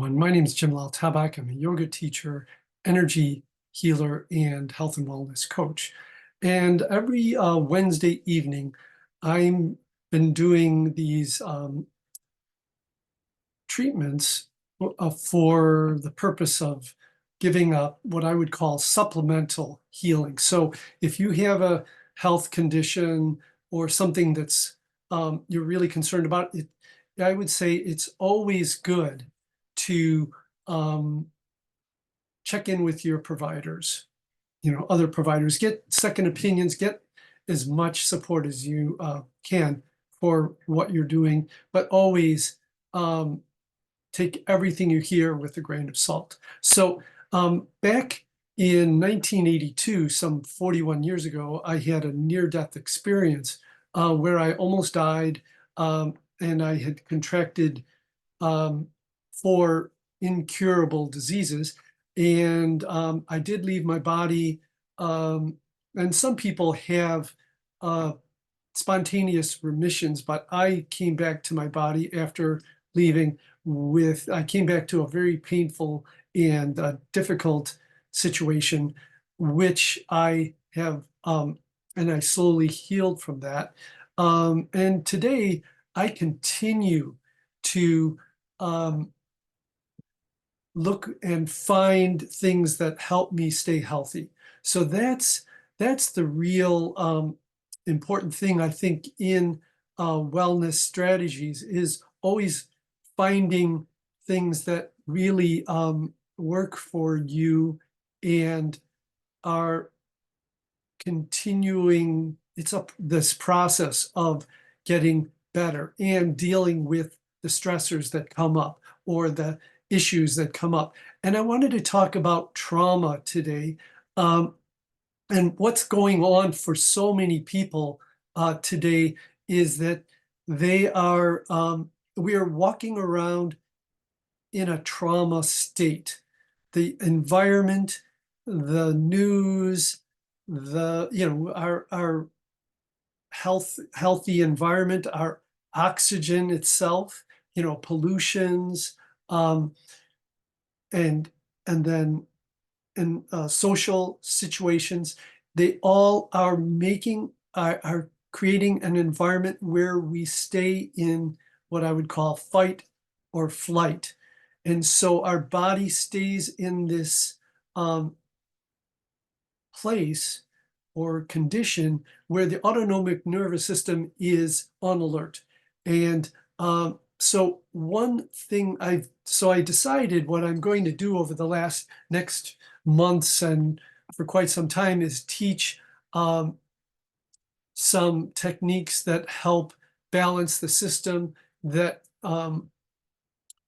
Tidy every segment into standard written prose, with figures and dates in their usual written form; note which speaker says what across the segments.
Speaker 1: everyone. My name is Jim Lal-Tabak. I'm a yoga teacher, energy healer, and health and wellness coach. And every Wednesday evening, I've been doing these treatments for the purpose of giving up what I would call supplemental healing. So if you have a health condition or something that's you're really concerned about, I would say it's always good to check in with your providers, other providers, get second opinions, get as much support as you can for what you're doing, but always take everything you hear with a grain of salt. So back in 1982, some 41 years ago, I had a near-death experience where I almost died, and I had contracted 4 incurable diseases. And I did leave my body. And some people have spontaneous remissions, but I came back to my body after leaving I came back to a very painful and difficult situation, which I have, and I slowly healed from that. And today I continue to look and find things that help me stay healthy. So that's the real important thing, I think, in wellness strategies, is always finding things that really work for you and are continuing. It's this process of getting better and dealing with the stressors that come up or the issues that come up. And I wanted to talk about trauma today, and what's going on for so many people today is that we are walking around in a trauma state. The environment, the news, our healthy environment, our oxygen itself, pollutions, and then in social situations, they all are are creating an environment where we stay in what I would call fight or flight. And so our body stays in this place or condition where the autonomic nervous system is on alert. And so one thing I decided what I'm going to do over the next months and for quite some time is teach some techniques that help balance the system, that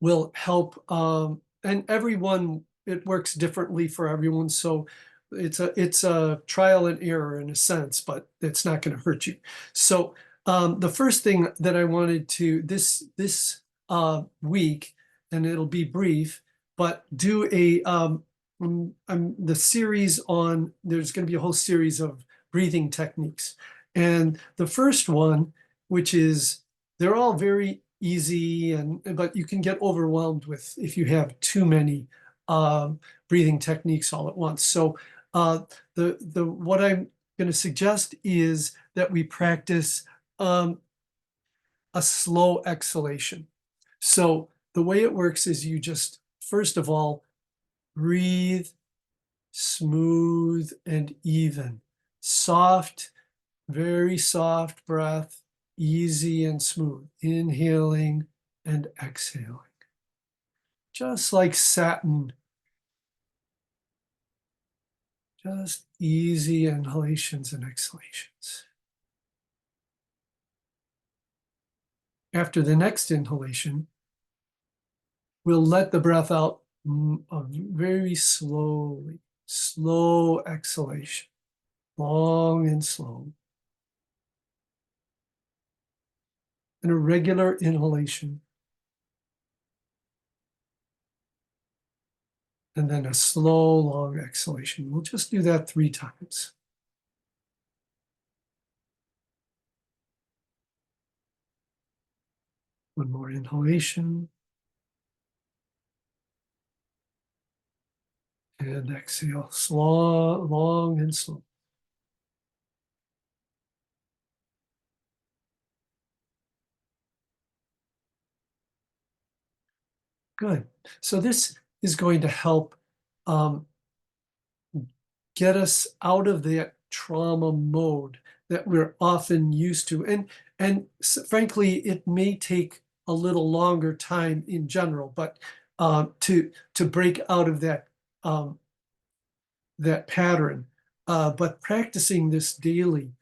Speaker 1: will help, and it works differently for everyone. So it's a trial and error in a sense, but it's not going to hurt you. So the first thing that I wanted to this week, and it'll be brief, but do the series on. There's going to be a whole series of breathing techniques, and the first one, which is, they're all very easy, but you can get overwhelmed if you have too many breathing techniques all at once. So what I'm going to suggest is that we practice a slow exhalation. So the way it works is you just, first of all, breathe smooth and even, soft, very soft breath, easy and smooth, inhaling and exhaling, just like satin. Just easy inhalations and exhalations. After the next inhalation, we'll let the breath out very slowly, slow exhalation, long and slow. And a regular inhalation. And then a slow, long exhalation. We'll just do that 3 times. One more inhalation. And exhale, slow, long and slow. Good. So this is going to help um, get us out of that trauma mode that we're often used to. And frankly, it may take a little longer time in general, but to break out of um, that pattern. But practicing this daily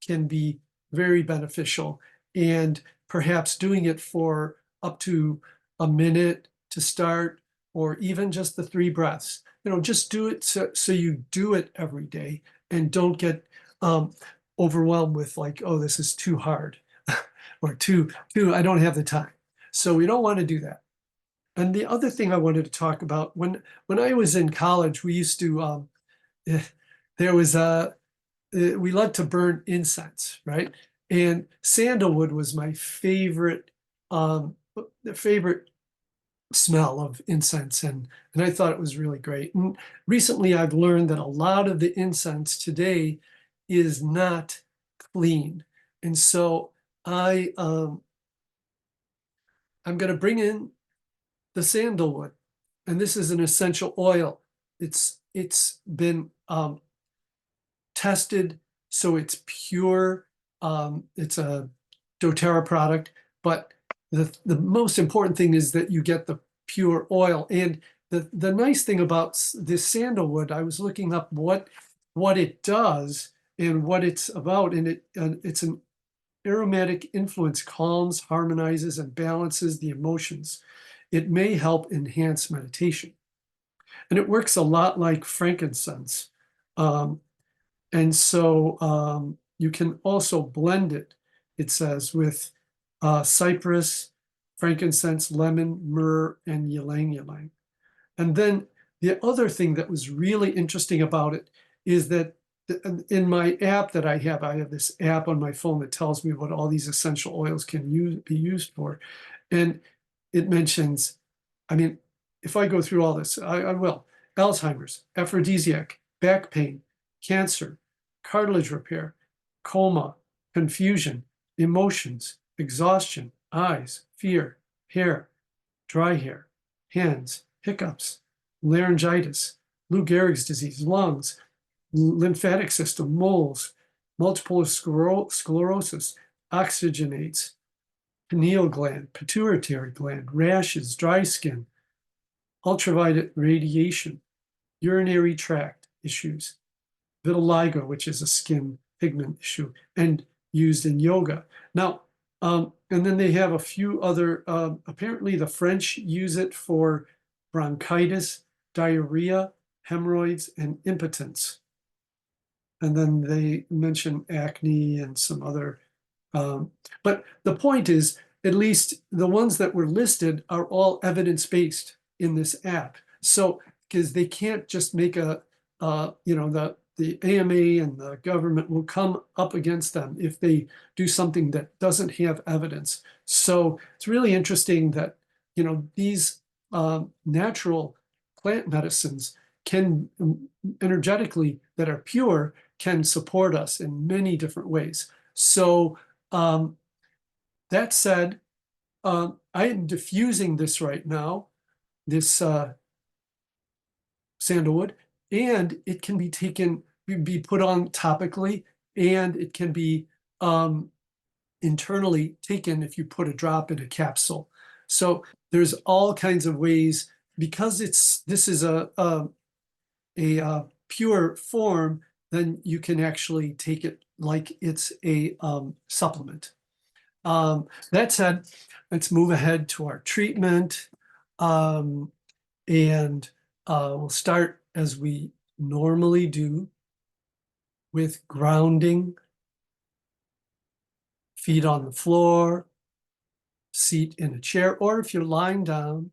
Speaker 1: can be very beneficial, and perhaps doing it for up to a minute to start, or even just the 3 breaths. Just do it so you do it every day and don't get um, overwhelmed with like, oh, this is too hard or too, I don't have the time. So we don't want to do that. And the other thing I wanted to talk about, when I was in college, we used to there was we loved to burn incense, right? And sandalwood was my um, favorite smell of incense, and I thought it was really great. And recently, I've learned that a lot of the incense today is not clean, and so I'm going to bring in the sandalwood, and this is an essential oil. It's been tested, so it's pure. It's a doTERRA product, but the most important thing is that you get the pure oil. And the nice thing about this sandalwood, I was looking up what it does and what it's about, and it's an aromatic influence, calms, harmonizes, and balances the emotions. It may help enhance meditation, and it works a lot like frankincense. Um, and so you can also blend it, it says, with cypress, frankincense, lemon, myrrh, and ylang ylang. And then the other thing that was really interesting about it is that in my app that I have this app on my phone that tells me what all these essential oils can be used for. And it mentions, I mean, if I go through all this, I will. Alzheimer's, aphrodisiac, back pain, cancer, cartilage repair, coma, confusion, emotions, exhaustion, eyes, fear, hair, dry hair, hands, hiccups, laryngitis, Lou Gehrig's disease, lungs, lymphatic system, moles, multiple sclerosis, oxygenates, pineal gland, pituitary gland, rashes, dry skin, ultraviolet radiation, urinary tract issues, vitiligo, which is a skin pigment issue, and used in yoga. Now, and then they have a few other, apparently the French use it for bronchitis, diarrhea, hemorrhoids, and impotence. And then they mention acne and some other, but the point is, at least the ones that were listed are all evidence-based in this app. So, because they can't just make the AMA and the government will come up against them if they do something that doesn't have evidence. So it's really interesting that, these natural plant medicines can energetically, that are pure, can support us in many different ways. So that said, I am diffusing this right now, this sandalwood, and it can be be put on topically, and it can be internally taken if you put a drop in a capsule. So there's all kinds of ways, because this is a pure form, then you can actually take it like it's a supplement. That said, let's move ahead to our treatment. And we'll start as we normally do with grounding, feet on the floor, seat in a chair, or if you're lying down,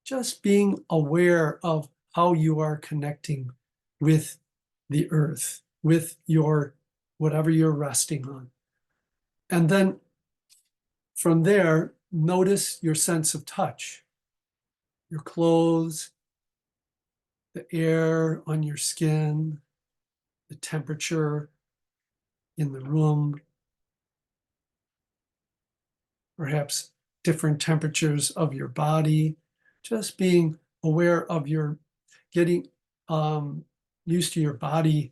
Speaker 1: just being aware of how you are connecting with the earth, with your whatever you're resting on. And then from there, notice your sense of touch, your clothes, the air on your skin, the temperature in the room, perhaps different temperatures of your body, just being aware of your getting used to your body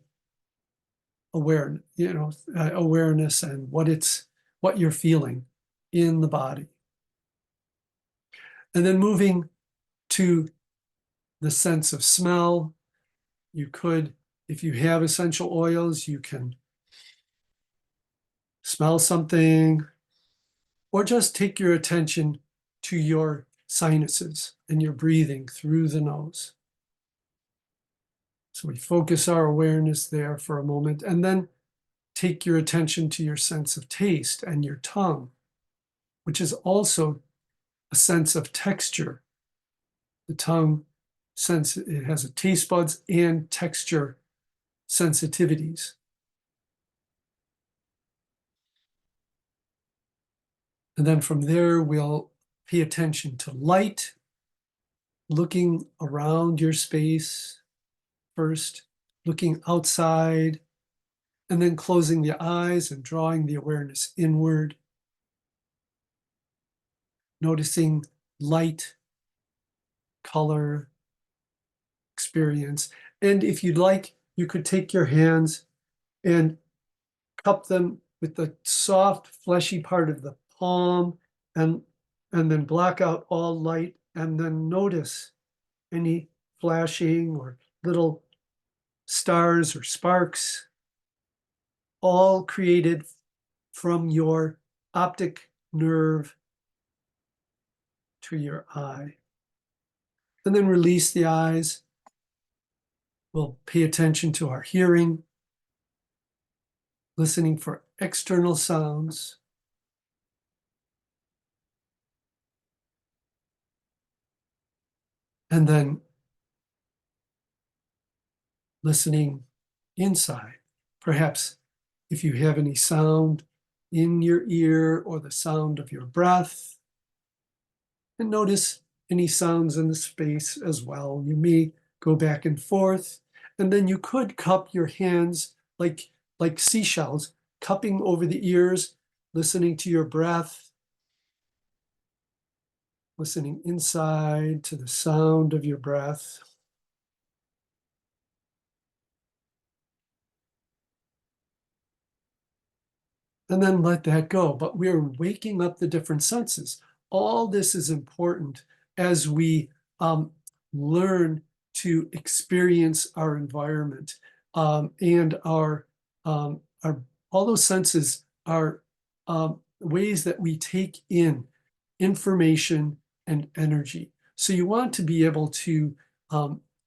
Speaker 1: awareness and what you're feeling in the body. And then moving to the sense of smell. You could, if you have essential oils, you can smell something, or just take your attention to your sinuses and your breathing through the nose. So we focus our awareness there for a moment, and then take your attention to your sense of taste and your tongue, which is also a sense of texture. The tongue it has a taste buds and texture sensitivities. And then from there, we'll pay attention to light, looking around your space first, looking outside, and then closing the eyes and drawing the awareness inward, noticing light, color, experience. And if you'd like, you could take your hands and cup them with the soft, fleshy part of the palm, and then block out all light, and then notice any flashing or little stars or sparks, all created from your optic nerve to your eye. And then release the eyes. We'll pay attention to our hearing, listening for external sounds. And then listening inside. Perhaps if you have any sound in your ear or the sound of your breath, and notice any sounds in the space as well. You may go back and forth, and then you could cup your hands like seashells, cupping over the ears, listening to your breath, listening inside to the sound of your breath. And then let that go. But we're waking up the different senses. All this is important as we learn to experience our environment, and our all those senses are ways that we take in information and energy. So you want to be able to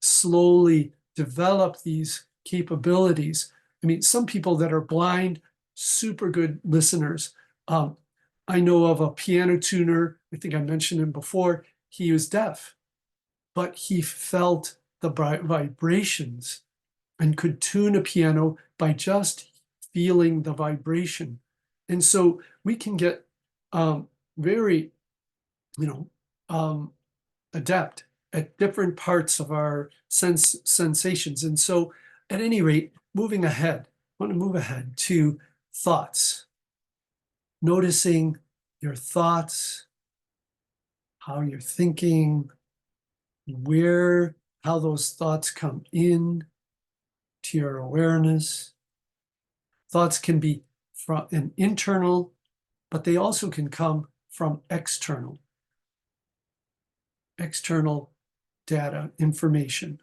Speaker 1: slowly develop these capabilities. I mean, some people that are blind, super good listeners. I know of a piano tuner, I think I mentioned him before. He was deaf, but he felt the vibrations and could tune a piano by just feeling the vibration. And so we can get very, adept at different parts of our sensations. And so at any rate, moving ahead, I want to move ahead to thoughts. Noticing your thoughts, how you're thinking, how those thoughts come in to your awareness. Thoughts can be from an internal, but they also can come from external data, information.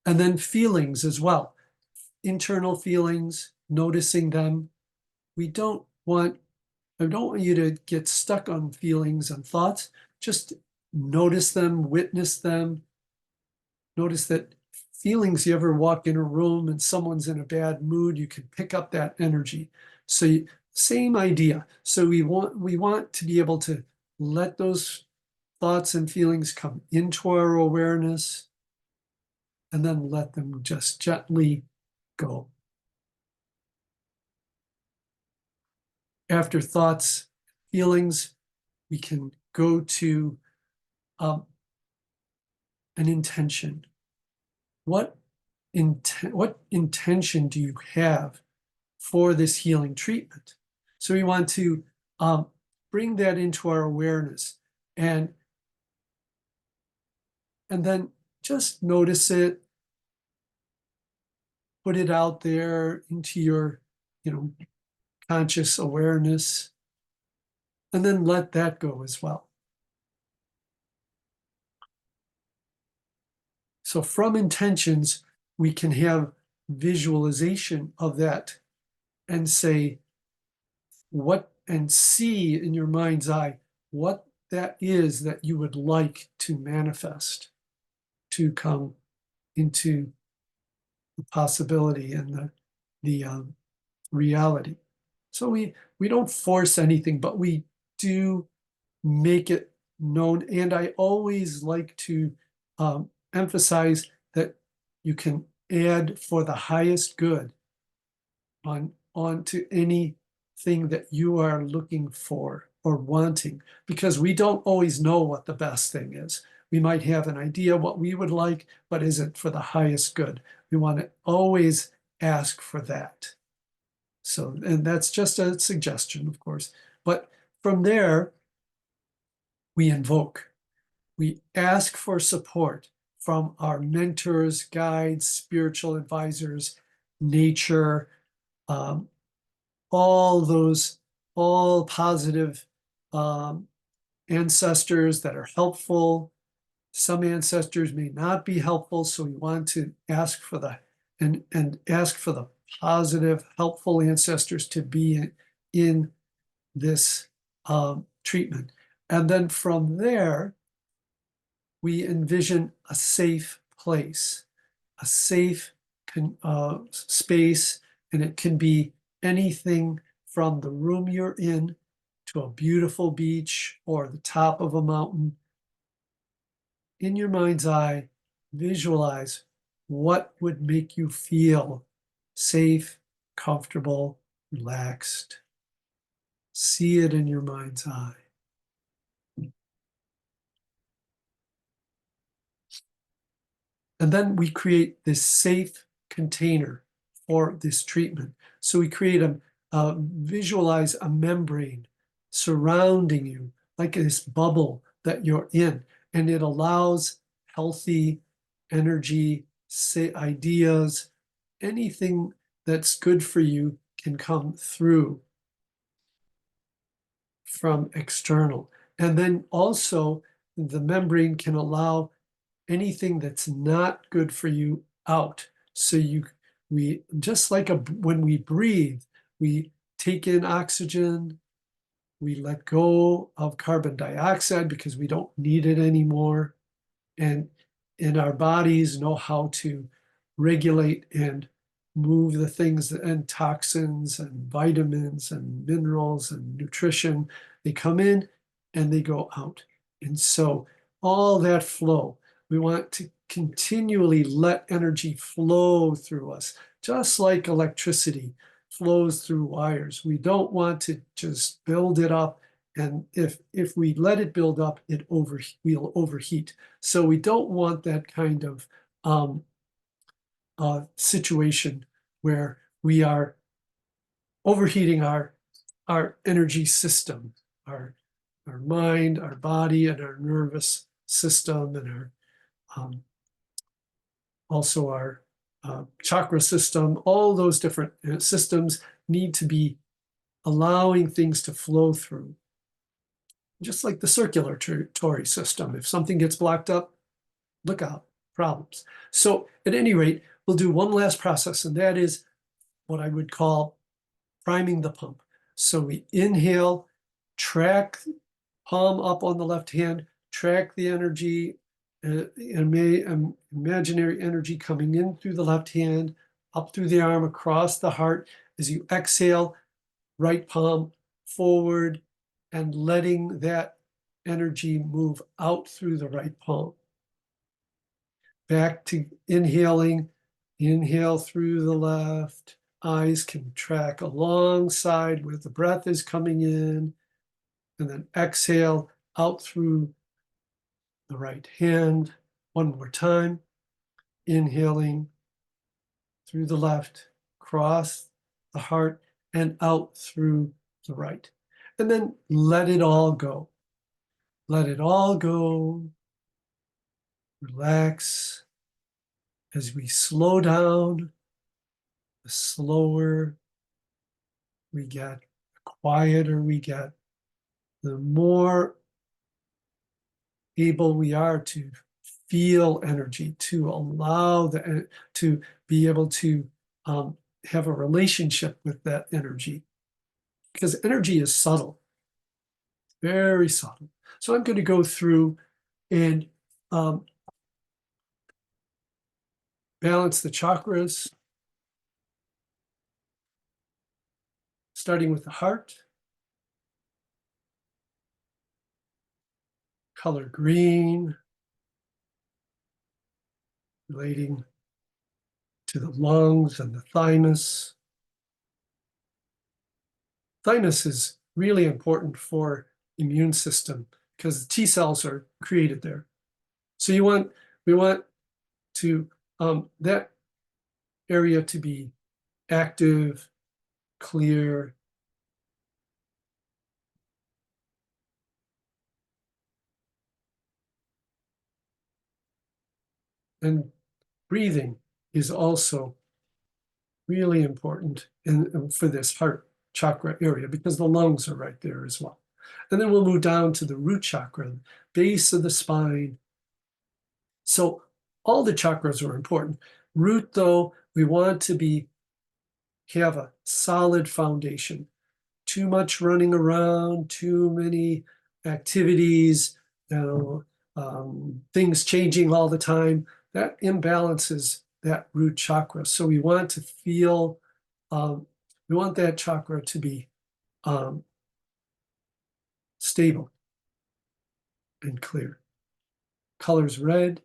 Speaker 1: And then feelings as well. Internal feelings, noticing them. I don't want you to get stuck on feelings and thoughts. Just notice them, witness them. Notice that feelings, you ever walk in a room and someone's in a bad mood, you can pick up that energy. So same idea. So we want to be able to let those thoughts and feelings come into our awareness, and then let them just gently go. After thoughts, feelings, we can go to an intention. What intention do you have for this healing treatment? So we want to bring that into our awareness, and then just notice it, put it out there into your, conscious awareness, and then let that go as well. So from intentions, we can have visualization of that and say and see in your mind's eye what that is that you would like to manifest, to come into the possibility and the reality. So we don't force anything, but we do make it known. And I always like to emphasize that you can add for the highest good onto anything that you are looking for or wanting, because we don't always know what the best thing is. We might have an idea what we would like, but is it for the highest good? We want to always ask for that. So, and that's just a suggestion, of course. But from there, we invoke. We ask for support from our mentors, guides, spiritual advisors, nature, all positive ancestors that are helpful. Some ancestors may not be helpful, so we want to ask for and ask for the positive, helpful ancestors to be in this treatment. And then from there, we envision a safe place, a safe space, and it can be anything from the room you're in to a beautiful beach or the top of a mountain. In your mind's eye, visualize what would make you feel safe, comfortable, relaxed. See it in your mind's eye. And then we create this safe container for this treatment. So we create visualize a membrane surrounding you, like this bubble that you're in, and it allows healthy energy, ideas, anything that's good for you can come through from external. And then also the membrane can allow anything that's not good for you out. So we just like when we breathe, we take in oxygen, we let go of carbon dioxide because we don't need it anymore. And our bodies know how to regulate and move the things and toxins and vitamins and minerals and nutrition. They come in and they go out. And so all that flow, we want to continually let energy flow through us, just like electricity flows through wires. We don't want to just build it up. And if we let it build up, we'll overheat. So we don't want that kind of situation where we are overheating our energy system, our mind, our body, and our nervous system, and also our chakra system. All those different systems need to be allowing things to flow through. Just like the circulatory system. If something gets blocked up, look out, problems. So at any rate, we'll do one last process, and that is what I would call priming the pump. So we inhale, track, palm up on the left hand, track the energy, imaginary energy coming in through the left hand, up through the arm, across the heart. As you exhale, right palm forward, and letting that energy move out through the right palm. Back to inhaling, inhale through the left. Eyes can track alongside where the breath is coming in, and then exhale out through the right hand. One more time. Inhaling through the left, cross the heart, and out through the right. And then let it all go. Let it all go. Relax. As we slow down, the slower we get, the quieter we get, the more able we are to feel energy, to allow to be able to have a relationship with that energy. Because energy is subtle, very subtle. So I'm going to go through and balance the chakras, starting with the heart. Color green, relating to the lungs and the thymus. Thymus is really important for immune system because the T cells are created there. So we want to that area to be active, clear, and breathing is also really important for this heart chakra area because the lungs are right there as well. And then we'll move down to the root chakra, base of the spine. So all the chakras are important. Root, though, we want to have a solid foundation. Too much running around, too many activities, things changing all the time, that imbalances that root chakra. So we want to feel, we want that chakra to be stable and clear. Colors red,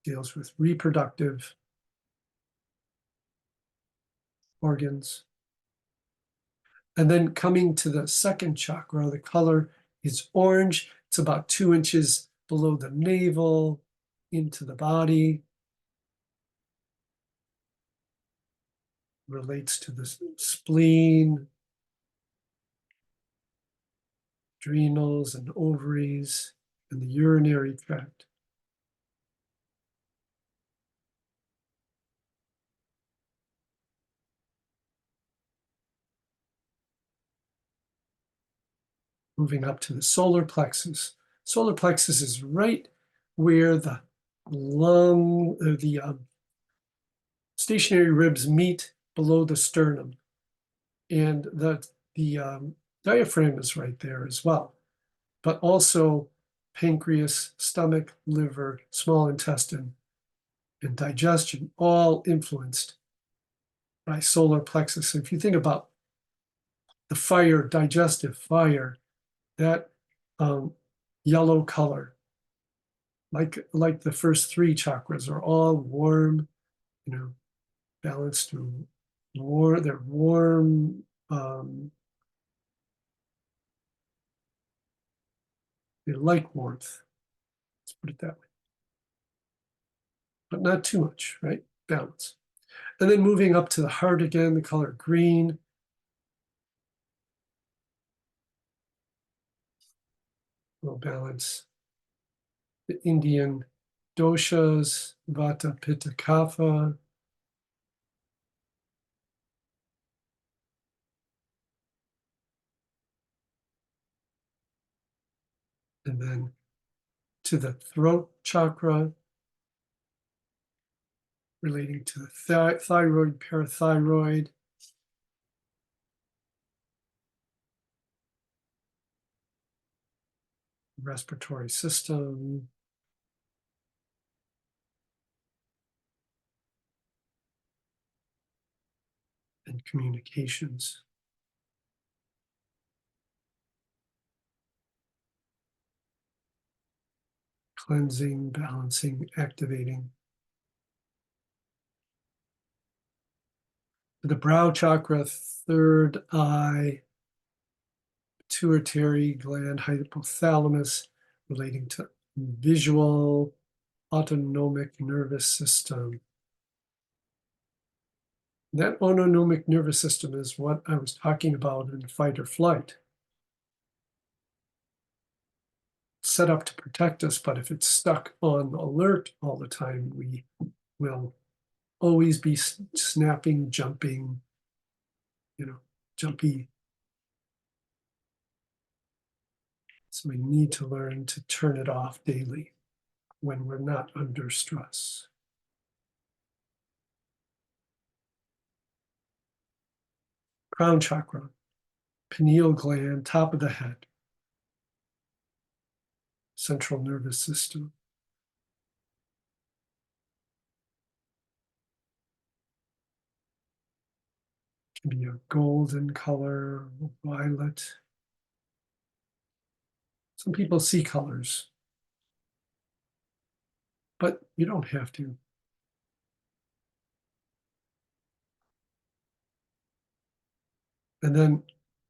Speaker 1: deals with reproductive organs. And then coming to the second chakra, the color is orange. It's about 2 inches below the navel, into the body. Relates to the spleen, adrenals and ovaries, and the urinary tract. Moving up to the solar plexus. Solar plexus is right where the stationary ribs meet below the sternum. And the diaphragm is right there as well. But also pancreas, stomach, liver, small intestine, and digestion, all influenced by solar plexus. So if you think about the fire, digestive fire, that yellow color, like the first 3 chakras, are all warm, balanced through war. They're warm. They like warmth. Let's put it that way. But not too much, right? Balance. And then moving up to the heart again, the color green. We'll balance the Indian doshas, Vata, Pitta, Kapha. And then to the throat chakra, relating to the thyroid, parathyroid. Respiratory system. And communications. Cleansing, balancing, activating. The brow chakra, third eye, pituitary gland, hypothalamus, relating to visual, autonomic nervous system. That autonomic nervous system is what I was talking about in fight or flight. Set up to protect us, but if it's stuck on alert all the time, we will always be snapping, jumping, jumpy. So we need to learn to turn it off daily when we're not under stress. Crown chakra, pineal gland, top of the head, central nervous system. Can be a golden color, violet. Some people see colors, but you don't have to. And then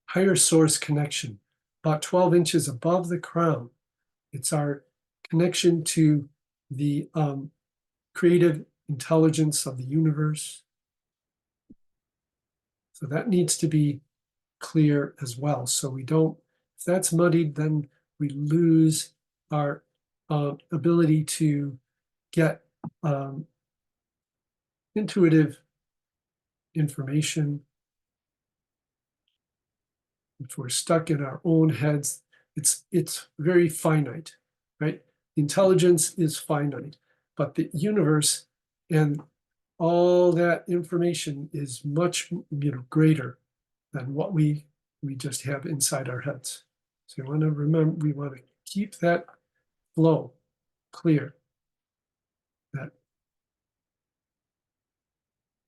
Speaker 1: higher source connection, about 12 inches above the crown. It's our connection to the creative intelligence of the universe. So that needs to be clear as well. So we don't, if that's muddied, then we lose our ability to get intuitive information. If we're stuck in our own heads, it's very finite, right? Intelligence is finite, but the universe and all that information is much greater than what we just have inside our heads. So you want to remember, we want to keep that flow clear. That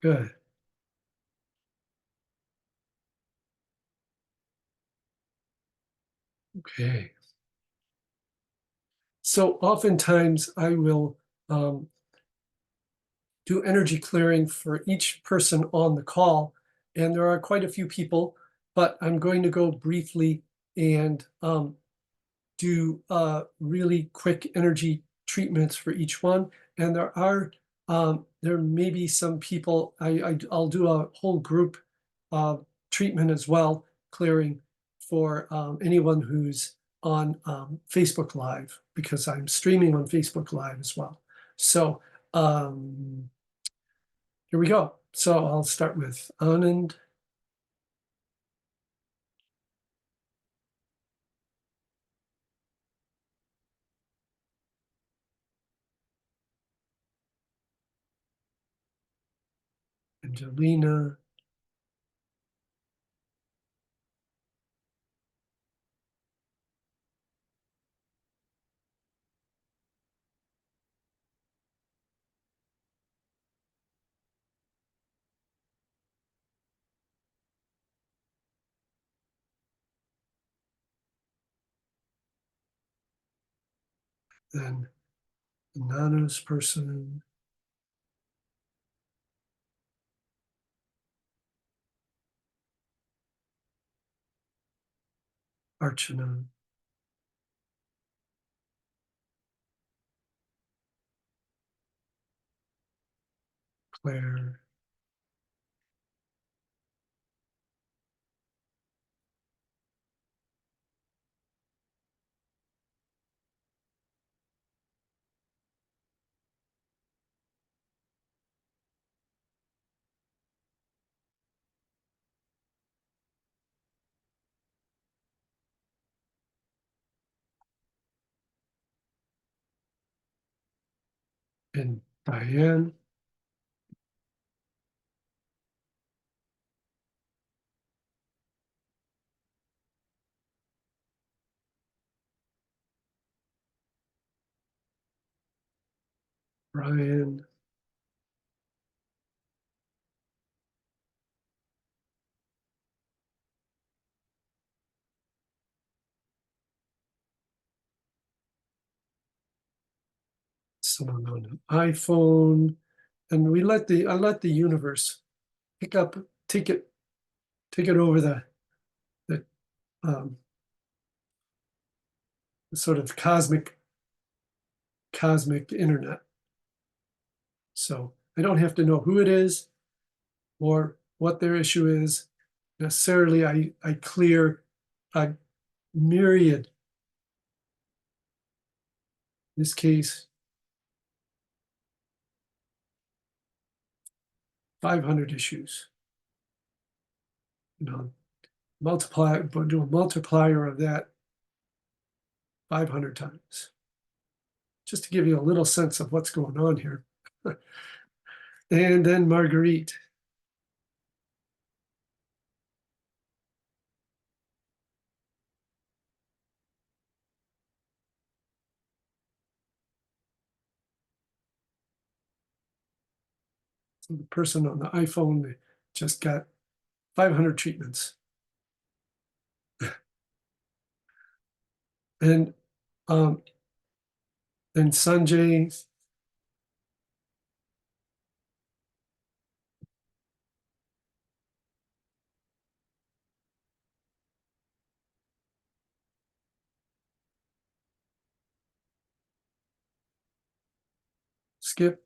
Speaker 1: good. Okay. So oftentimes I will do energy clearing for each person on the call, and there are quite a few people, but I'm going to go briefly and do really quick energy treatments for each one. And there may be some people, I'll do a whole group treatment as well, clearing for anyone who's on Facebook Live, because I'm streaming on Facebook Live as well. So here we go. So I'll start with Anand. Angelina. Then anonymous person. Archana. Claire. And Diane. Brian. Someone on an iPhone. And I let the universe take it over the sort of cosmic internet. So I don't have to know who it is or what their issue is necessarily. I clear a myriad, in this case, 500 issues. You know, do a multiplier of that 500 times, just to give you a little sense of what's going on here. And then Marguerite. So the person on the iPhone just got 500 treatments. And then Sanjay, Skip,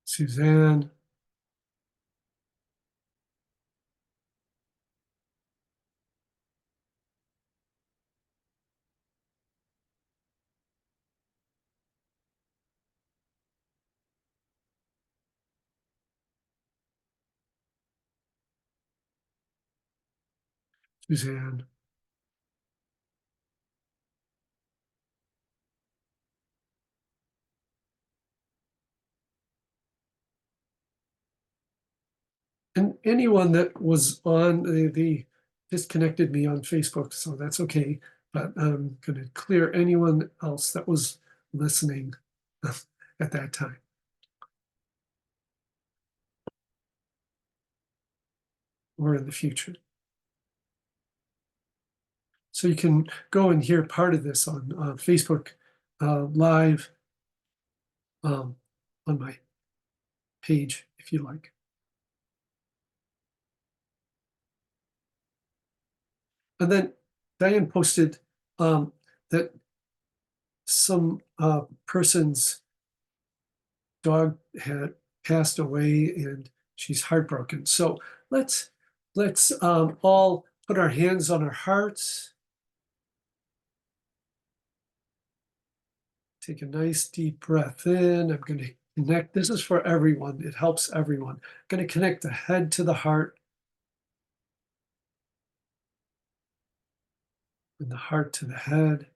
Speaker 1: Suzanne, Suzanne. And anyone that was on the disconnected me on Facebook, so that's okay. But I'm going to clear anyone else that was listening at that time. Or in the future. So you can go and hear part of this on Facebook Live on my page, if you like. And then Diane posted that some person's dog had passed away and she's heartbroken. So let's all put our hands on our hearts. Take a nice deep breath in. I'm going to connect. This is for everyone. It helps everyone. I'm going to connect the head to the heart and the heart to the head.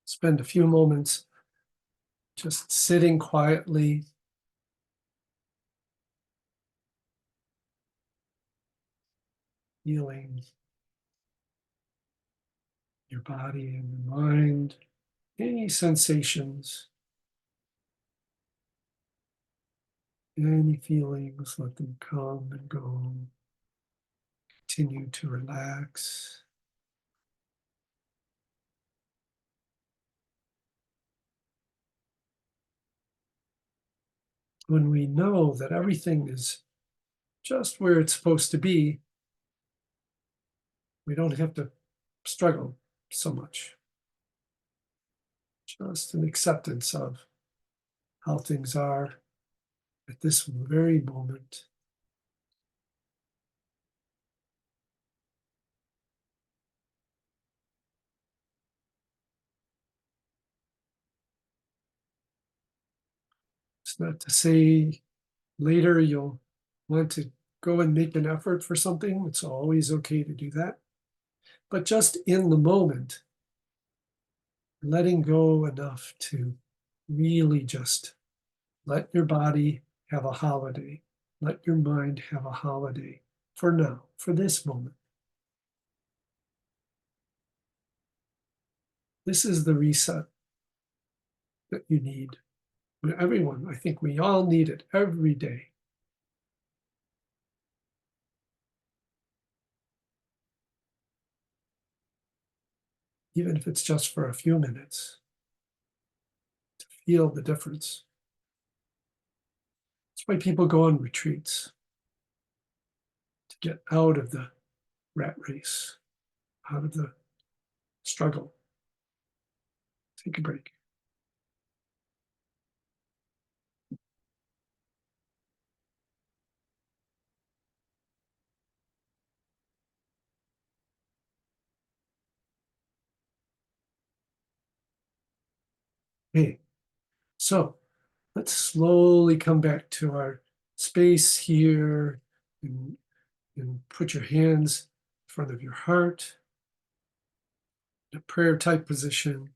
Speaker 1: Spend a few moments just sitting quietly, feeling your body and your mind, any sensations, any feelings, let them come and go. Continue to relax. When we know that everything is just where it's supposed to be, we don't have to struggle so much. Just an acceptance of how things are at this very moment. It's not to say later you'll want to go and make an effort for something. It's always okay to do that. But just in the moment, letting go enough to really just let your body have a holiday. Let your mind have a holiday for now, for this moment. This is the reset that you need. Everyone, I think we all need it every day. Even if it's just for a few minutes, to feel the difference. That's why people go on retreats, to get out of the rat race, out of the struggle. Take a break. Okay, so let's slowly come back to our space here and put your hands in front of your heart in a prayer type position.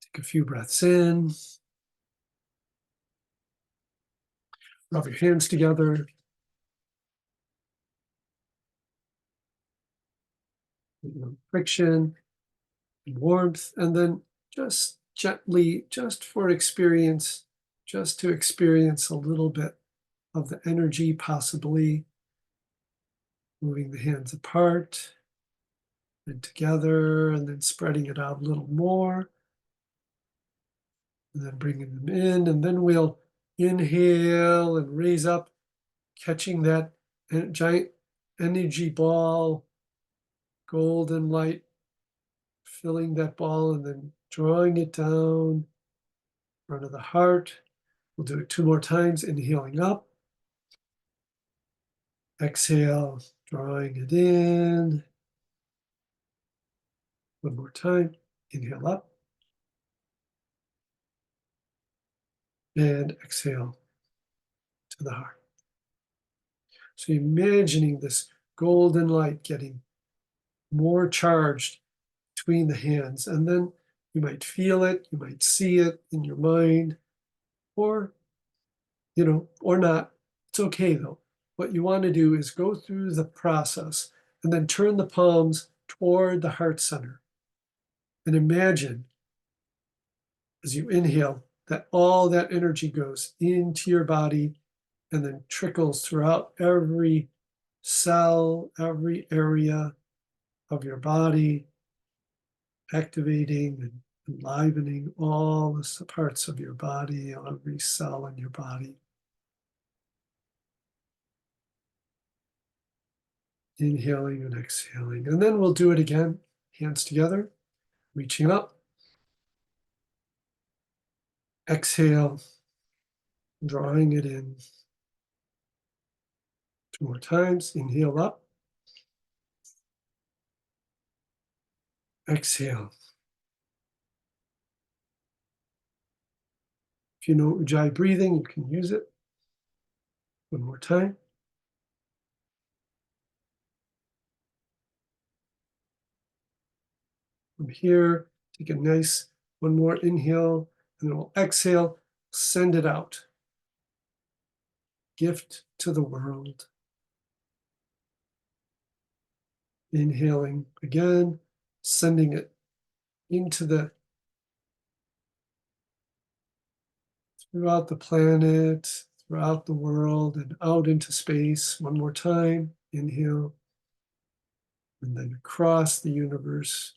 Speaker 1: Take a few breaths in, rub your hands together. Friction and warmth, and then just gently, just for experience, just to experience a little bit of the energy, possibly moving the hands apart and together, and then spreading it out a little more, and then bringing them in, and then we'll inhale and raise up, catching that giant energy ball, golden light, filling that ball, and then drawing it down in front of the heart. We'll do it 2 more times, inhaling up. Exhale, drawing it in. 1 more time, inhale up. And exhale to the heart. So imagining this golden light getting more charged between the hands, and then you might feel it, you might see it in your mind, or, or not. It's okay though. What you want to do is go through the process and then turn the palms toward the heart center. And imagine as you inhale that all that energy goes into your body and then trickles throughout every cell, every area of your body, activating and enlivening all the parts of your body, every cell in your body. Inhaling and exhaling. And then we'll do it again, hands together, reaching up. Exhale, drawing it in. 2 more times. Inhale up. Exhale. If you know Ujjayi breathing, you can use it. 1 more time. From here, take a nice 1 more inhale, and then we'll exhale, send it out. Gift to the world. Inhaling again, sending it into throughout the planet, throughout the world, and out into space. 1 more time, inhale, and then across the universe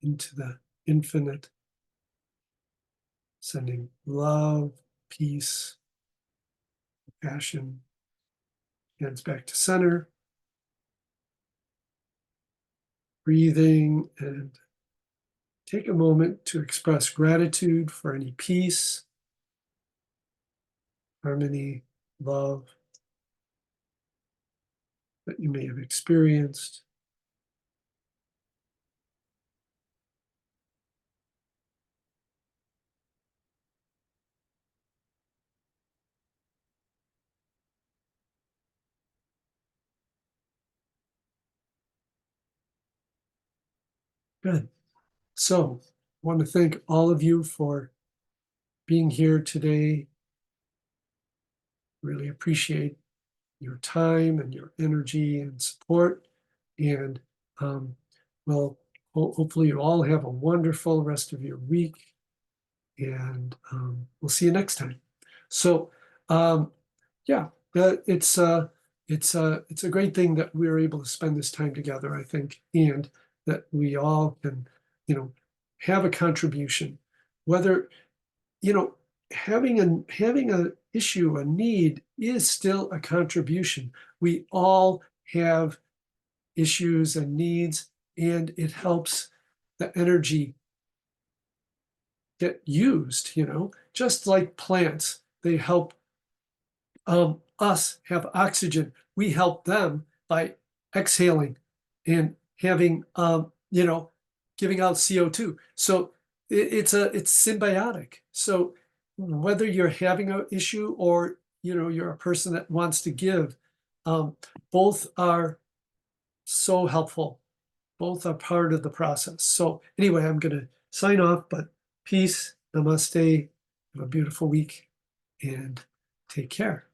Speaker 1: into the infinite, sending love, peace, passion. Hands back to center. Breathing, and take a moment to express gratitude for any peace, harmony, love that you may have experienced. Good. So, I want to thank all of you for being here today. Really appreciate your time and your energy and support. And um, well, hopefully you all have a wonderful rest of your week. And we'll see you next time. So, yeah, it's a great thing that we're able to spend this time together, I think, and that we all can, have a contribution, whether, having a issue, a need is still a contribution. We all have issues and needs, and it helps the energy get used, just like plants. They help us have oxygen. We help them by exhaling and having, giving out CO2. So it's symbiotic. So whether you're having an issue or, you're a person that wants to give, both are so helpful. Both are part of the process. So anyway, I'm going to sign off, but peace, namaste, have a beautiful week, and take care.